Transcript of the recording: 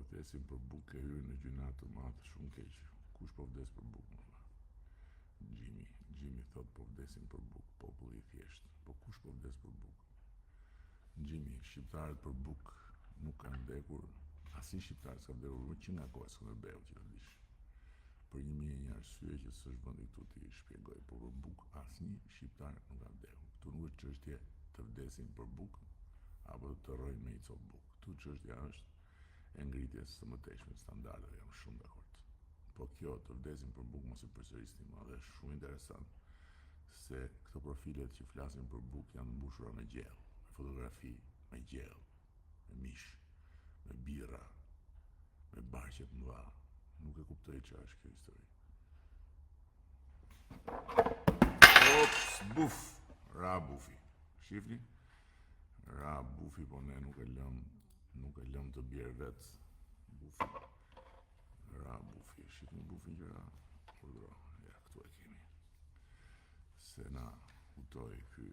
vdesin për bukë e hyrë në gjynat të madhe shumë keq. Kush po vdes për bukë? Gjimi thot po vdesin për bukë, populli I thjesht. Po kush po vdes për bukë? Gjimi, shqiptarët për bukë nuk kanë vdekur, asnjë shqiptar s'ka vdekur që nga koha e Skënderbeu që të dish. Për 1001 arsye që s'është vendi këtu ti shpjegoj, po për bukë asnjë shqiptar nuk ka vdekur. Këtu nuk është çështje të vdesin për bukë apo të rrojnë me një copë bukë. Këtu çështja është e ngritjes së mëtejshme standardeve, jam shumë dakord. Po kjo të vdesin për bukë mos e përsërisni më, dhe është shumë interesant se këto profilet që flasin për bukë janë mbushura me gjell, me fotografi, me gjell, me mish, me birra, me barqe të mëdha. Nuk e kuptoj çfarë është kjo histori. Ops, buf, ra bufi. Shifni? Ra bufi, po ne nuk e lëm të bjerë vetë bufi. Ra bufi, shifni bufin që ra. Urdhro, ja, këtu e kemi. Se na utoj ky